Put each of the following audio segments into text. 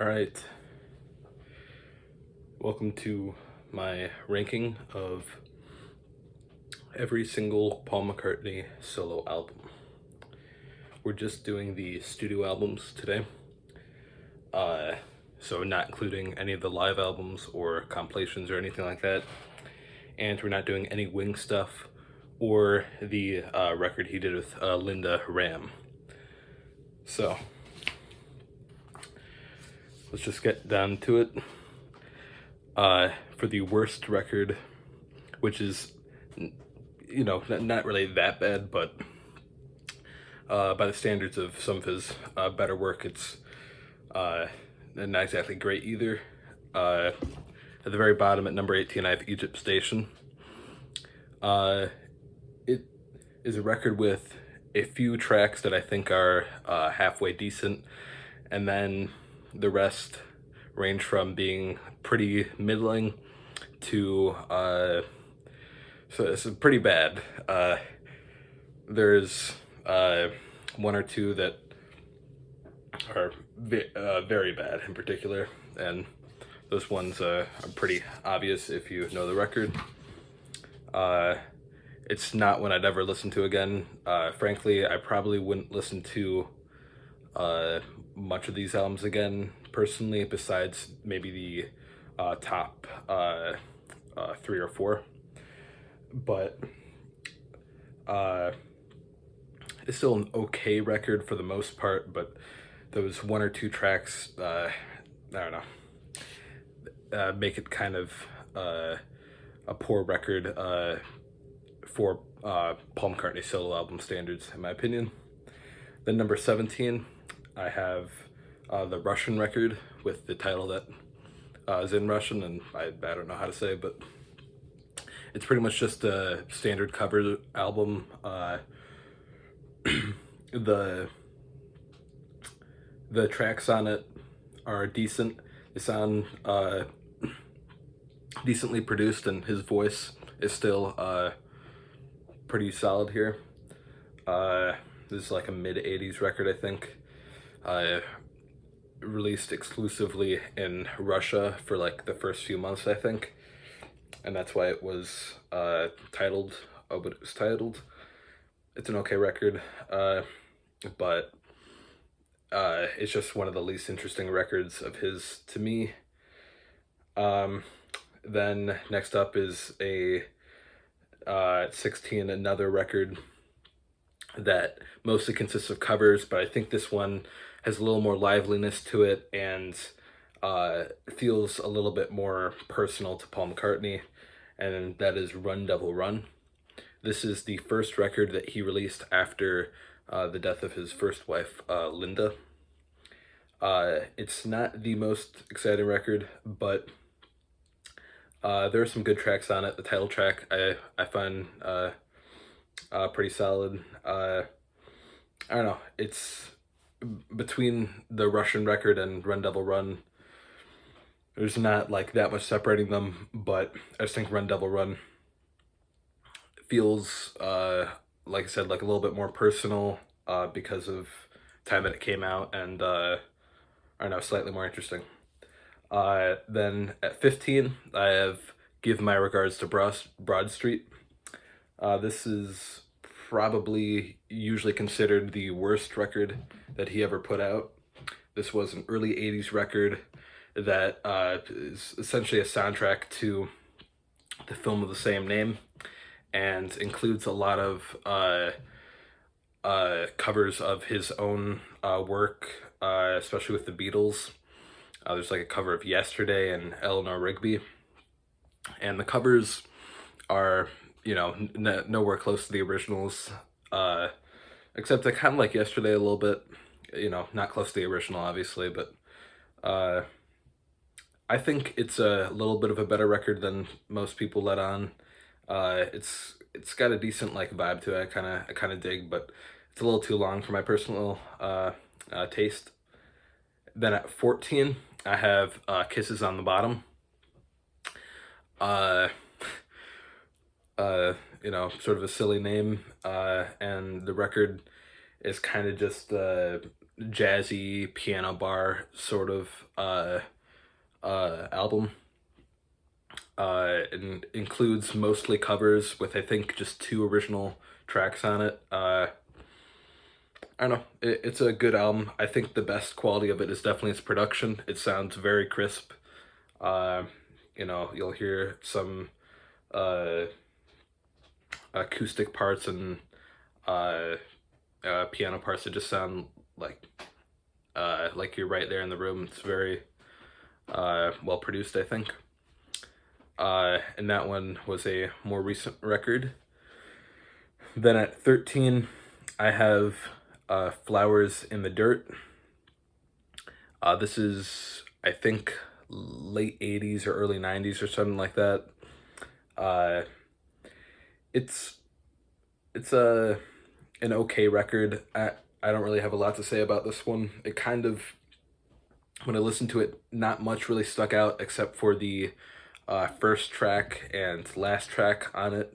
All right, welcome to my ranking of every single Paul McCartney solo album. We're just doing the studio albums today, so not including any of the live albums or compilations or anything like that. And we're not doing any Wing stuff or the record he did with Linda Ram. So let's just get down to it. For the worst record, which is, not really that bad, but by the standards of some of his better work, it's not exactly great either. At the very bottom at number 18, I have Egypt Station. It is a record with a few tracks that I think are halfway decent, and then the rest range from being pretty middling to so it's pretty bad. There's one or two that are very bad in particular, and those ones are pretty obvious if you know the record. It's not one I'd ever listen to again. Frankly, I probably wouldn't listen to much of these albums again personally, besides maybe the top 3 or 4. But it's still an okay record for the most part, but those 1 or 2 tracks, I don't know, make it kind of a poor record for Paul McCartney solo album standards, in my opinion. Then number 17, I have the Russian record with the title that is in Russian, and I don't know how to say it, but it's pretty much just a standard cover album. The tracks on it are decent. They sound decently produced, and his voice is still pretty solid here. This is like a mid-80s record, I think. Released exclusively in Russia for like the first few months, I think. And that's why it was titled what it was titled. It's an okay record, but it's just one of the least interesting records of his to me. Then next up is a 16, another record that mostly consists of covers, but I think this one has a little more liveliness to it and feels a little bit more personal to Paul McCartney, and that is Run Devil Run. This is the first record that he released after the death of his first wife, Linda. It's not the most exciting record, but there are some good tracks on it. The title track I find pretty solid. I don't know, it's between the Russian record and Run Devil Run, there's not like that much separating them, but I just think Run Devil Run feels like I said, like a little bit more personal because of time that it came out, and I don't know, slightly more interesting. Then at 15, I have Give My Regards to Broad Street. This is probably usually considered the worst record that he ever put out. This was an early 80s record that is essentially a soundtrack to the film of the same name, and includes a lot of covers of his own work, especially with the Beatles. There's like a cover of Yesterday and Eleanor Rigby, and the covers are, nowhere close to the originals, except I kind of like Yesterday a little bit, not close to the original obviously, but I think it's a little bit of a better record than most people let on. It's got a decent like vibe to it. I kind of dig, but it's a little too long for my personal taste. Then at 14, I have Kisses on the Bottom. Sort of a silly name, and the record is kind of just jazzy piano bar sort of album. And includes mostly covers with I think just 2 original tracks on it. I don't know. It's a good album. I think the best quality of it is definitely its production. It sounds very crisp. Uh, you'll hear some uh, acoustic parts and uh, piano parts that just sound like you're right there in the room. It's very well produced, I think. And that one was a more recent record. Then at 13, I have Flowers in the Dirt. This is, I think, late 80s or early 90s or something like that. It's an okay record. I don't really have a lot to say about this one. It kind of, when I listened to it, not much really stuck out except for the first track and last track on it.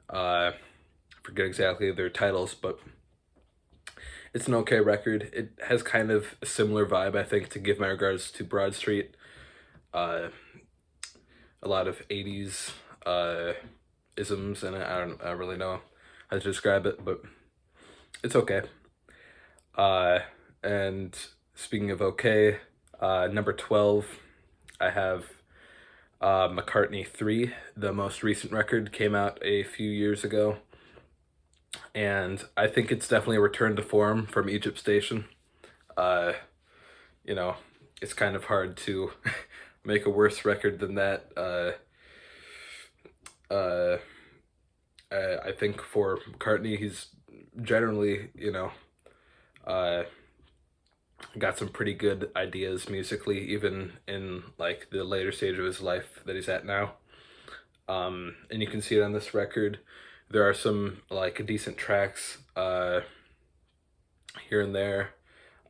I forget exactly their titles, but it's an okay record. It has kind of a similar vibe, I think, to Give My Regards to Broad Street. A lot of 80s isms in it. I don't really know how to describe it, but it's okay. And speaking of okay, number 12, I have McCartney 3. The most recent record came out a few years ago, and I think it's definitely a return to form from Egypt Station. Uh, it's kind of hard to make a worse record than that. I think for McCartney, he's generally, got some pretty good ideas musically, even in like the later stage of his life that he's at now. And you can see it on this record. There are some like decent tracks here and there.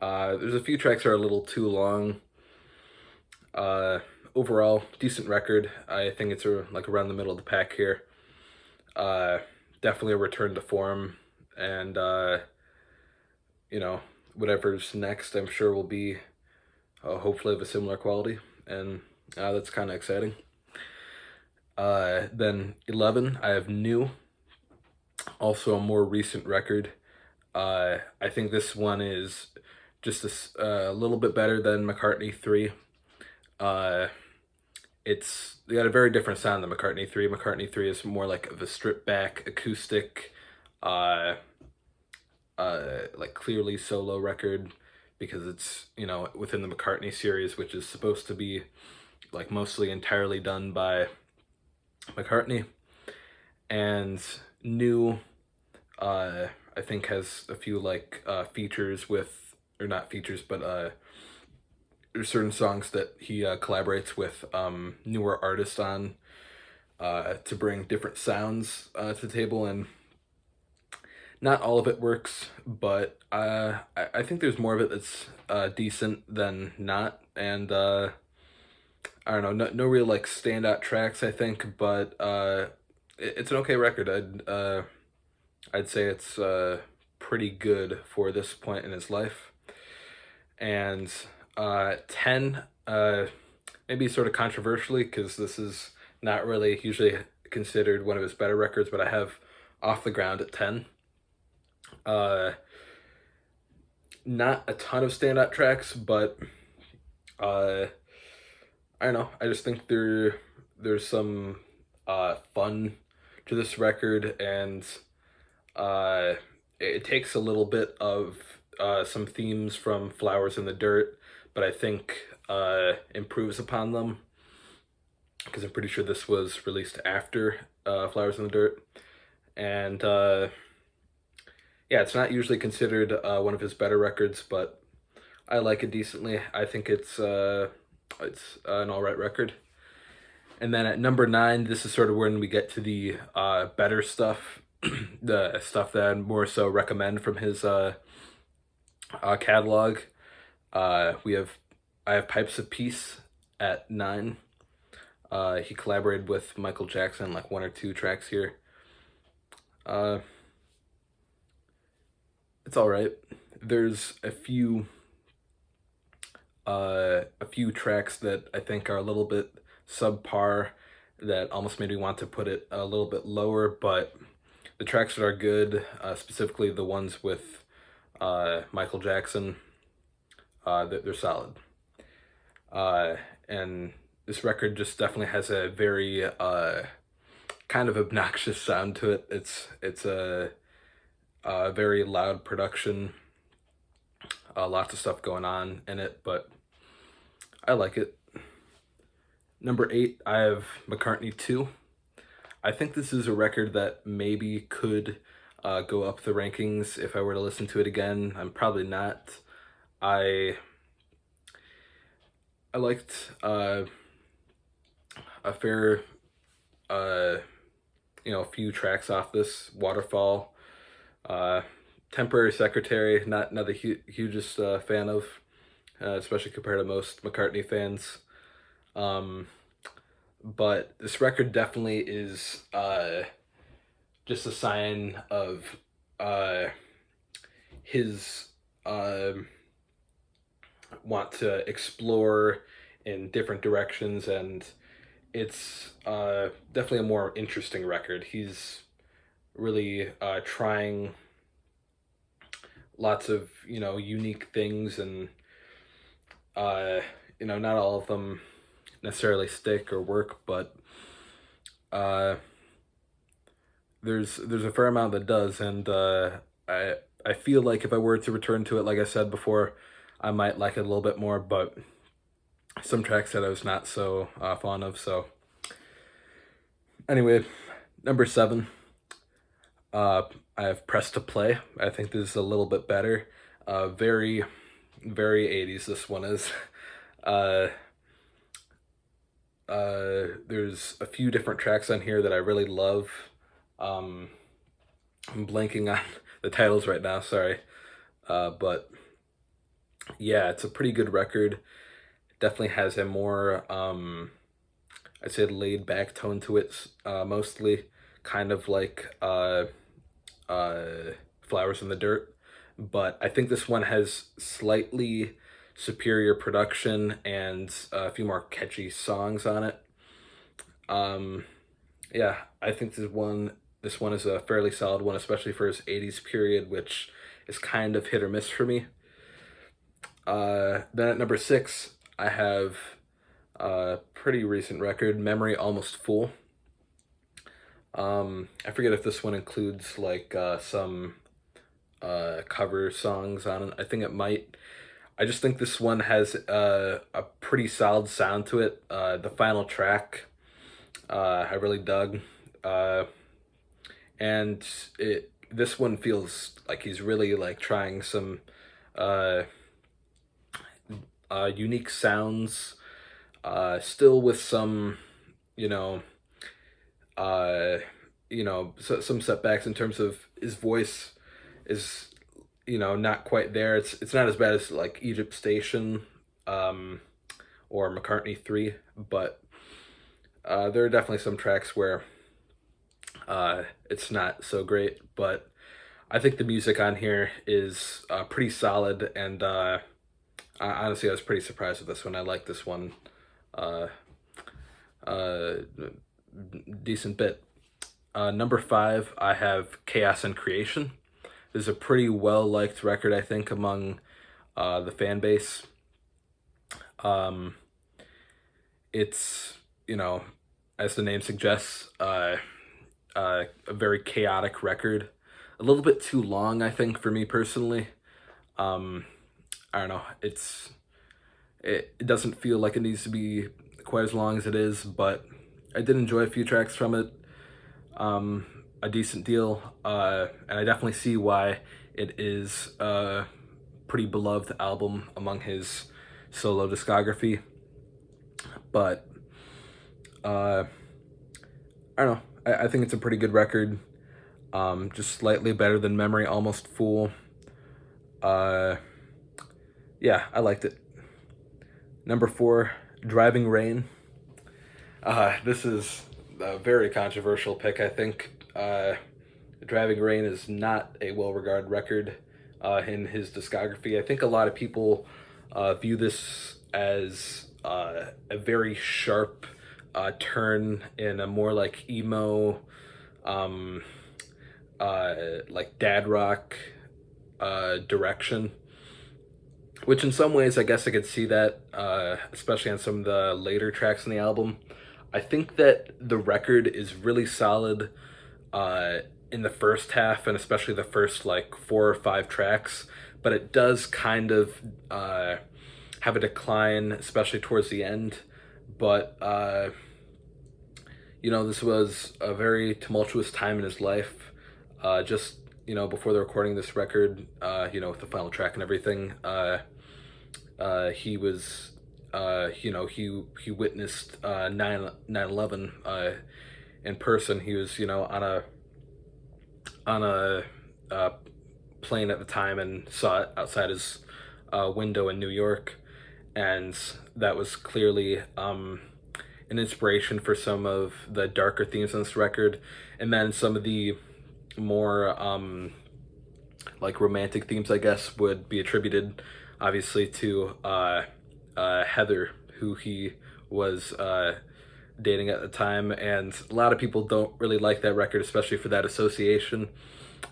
There's a few tracks that are a little too long. Overall, decent record. I think it's like around the middle of the pack here. Definitely a return to form, and whatever's next, I'm sure will be hopefully of a similar quality, and that's kind of exciting. Then 11, I have New, also a more recent record. I think this one is just a little bit better than McCartney 3. It's got a very different sound than McCartney 3. McCartney 3 is more like the stripped back acoustic, like clearly solo record, because it's, within the McCartney series, which is supposed to be like mostly entirely done by McCartney. And New, I think has a few like features with, or not features, but there's certain songs that he collaborates with newer artists on to bring different sounds to the table, and not all of it works, but I think there's more of it that's decent than not, and I don't know, no real like standout tracks, I think, but it's an okay record. I'd say it's pretty good for this point in his life. And 10, maybe sort of controversially, because this is not really usually considered one of his better records, but I have Off the Ground at 10. Not a ton of standout tracks, but I don't know, I just think there's some fun to this record, and it takes a little bit of some themes from Flowers in the Dirt, but I think improves upon them, because I'm pretty sure this was released after Flowers in the Dirt. And yeah, it's not usually considered one of his better records, but I like it decently. I think it's an alright record. And then at number 9, this is sort of when we get to the better stuff, the stuff that I'd more so recommend from his catalog. I have Pipes of Peace at 9. He collaborated with Michael Jackson, like 1 or 2 tracks here. It's all right. there's a few tracks that I think are a little bit subpar that almost made me want to put it a little bit lower, but the tracks that are good, specifically the ones with Michael Jackson, they're solid. And this record just definitely has a very kind of obnoxious sound to it. It's a very loud production, lots of stuff going on in it, but I like it. Number 8, I have McCartney 2. I think this is a record that maybe could go up the rankings if I were to listen to it again. I'm probably not. I liked a fair, a few tracks off this. Waterfall, Temporary Secretary, not the hugest fan of, especially compared to most McCartney fans. But this record definitely is just a sign of his want to explore in different directions, and it's definitely a more interesting record. He's really trying lots of unique things, and not all of them necessarily stick or work, but there's a fair amount that does, and I feel like if I were to return to it, like I said before, I might like it a little bit more, but some tracks that I was not so fond of. So anyway, number 7, I have Press to Play. I think this is a little bit better. Very, very 80s this one is. There's a few different tracks on here that I really love. I'm blanking on the titles right now, sorry. But yeah, it's a pretty good record. Definitely has a more, I'd say, laid back tone to it, mostly kind of like Flowers in the Dirt. But I think this one has slightly superior production and a few more catchy songs on it. Yeah, I think this one is a fairly solid one, especially for his 80s period, which is kind of hit or miss for me. Then at number 6, I have a pretty recent record, Memory Almost Full. I forget if this one includes like some cover songs on it. I think it might. I just think this one has a pretty solid sound to it. The final track, I really dug. And this one feels like he's really like trying some unique sounds, still with some, some setbacks in terms of his voice is, not quite there. It's not as bad as like Egypt Station, or McCartney 3, but there are definitely some tracks where it's not so great, but I think the music on here is pretty solid, and honestly, I was pretty surprised with this one. I like this one decent bit. Number 5, I have Chaos and Creation. This is a pretty well-liked record, I think, among the fan base. It's, as the name suggests, a very chaotic record. A little bit too long, I think, for me personally. I don't know. It doesn't feel like it needs to be quite as long as it is, but I did enjoy a few tracks from it. A decent deal, and I definitely see why it is a pretty beloved album among his solo discography. But I don't know. I think it's a pretty good record. Just slightly better than Memory Almost Full. Yeah, I liked it. Number 4, Driving Rain. This is a very controversial pick, I think. Driving Rain is not a well-regarded record in his discography. I think a lot of people view this as a very sharp turn in a more like emo, um, like dad rock direction. Which in some ways, I guess I could see that, especially on some of the later tracks in the album. I think that the record is really solid uh, in the first half, and especially the first like 4 or 5 tracks. But it does kind of have a decline, especially towards the end. But this was a very tumultuous time in his life. Just before the recording of this record, with the final track and everything, he was, he witnessed 9/11 in person. He was, on a plane at the time and saw it outside his window in New York, and that was clearly an inspiration for some of the darker themes on this record, and then some of the more like romantic themes, I guess, would be attributed obviously to Heather, who he was dating at the time, and a lot of people don't really like that record, especially for that association.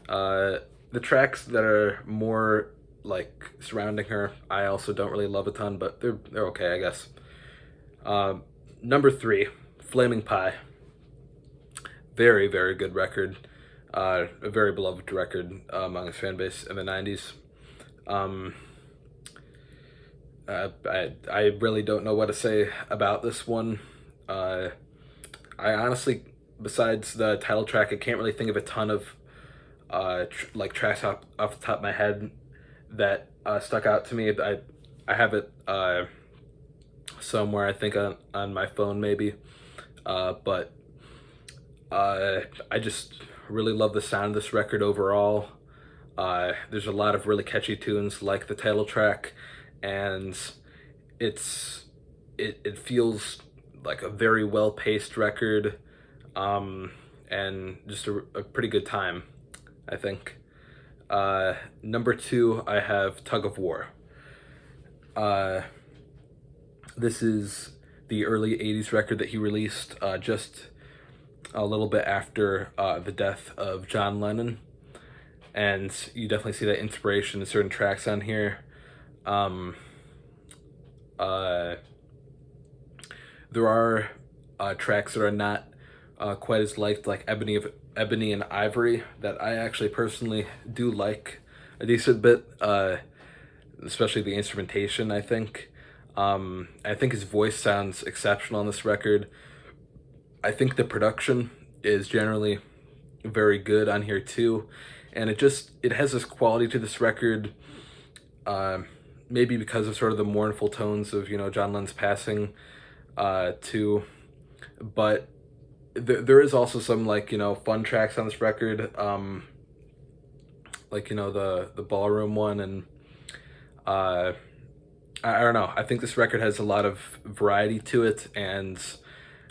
The tracks that are more like surrounding her, I also don't really love a ton, but they're okay, I guess. Number 3, Flaming Pie. Very, very good record. A very beloved record among his fan base in the 90s. I really don't know what to say about this one. I honestly, besides the title track, I can't really think of a ton of tracks off the top of my head that stuck out to me. I have it somewhere, I think on my phone maybe, but I just really love the sound of this record overall. There's a lot of really catchy tunes like the title track, and it feels like a very well-paced record, and just a pretty good time, I think. Number 2, I have Tug of War. This is the early 80s record that he released just a little bit after the death of John Lennon, and you definitely see that inspiration in certain tracks on here. There are tracks that are not quite as liked, like Ebony and Ivory, that I actually personally do like a decent bit, especially the instrumentation, I think. I think his voice sounds exceptional on this record. I think the production is generally very good on here too, and it has this quality to this record, maybe because of sort of the mournful tones of John Lennon's passing too, but there is also some fun tracks on this record, the ballroom one, and I don't know. I think this record has a lot of variety to it, and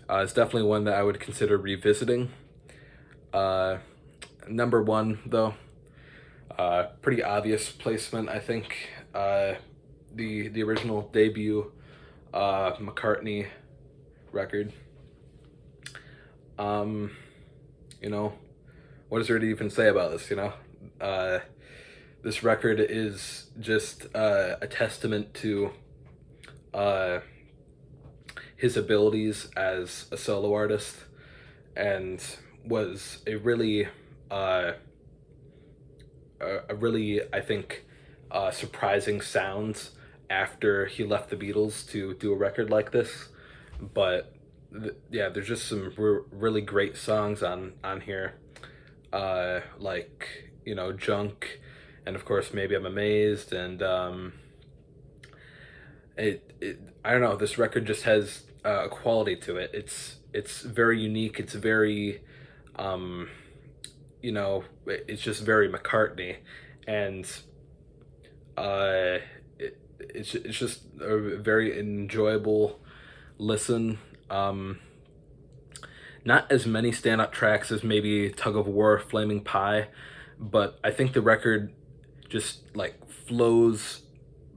it's definitely one that I would consider revisiting. Number 1, though, pretty obvious placement, I think. The original debut McCartney record. What is there to even say about this? This record is just a testament to his abilities as a solo artist, and was a really, I think, surprising sound after he left the Beatles to do a record like this. But yeah, there's just some really great songs on here, Junk, and of course Maybe I'm Amazed, and I don't know, this record just has a quality to it. It's very unique. It's very it's just very McCartney, and it's just a very enjoyable listen. Not as many stand-up tracks as maybe Tug of War, Flaming Pie, but I think the record just like flows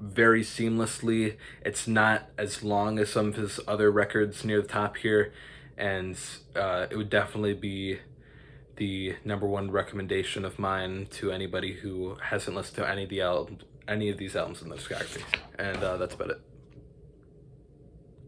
very seamlessly. It's not as long as some of his other records near the top here, and it would definitely be the #1 recommendation of mine to anybody who hasn't listened to any of these albums in the discography. And that's about it.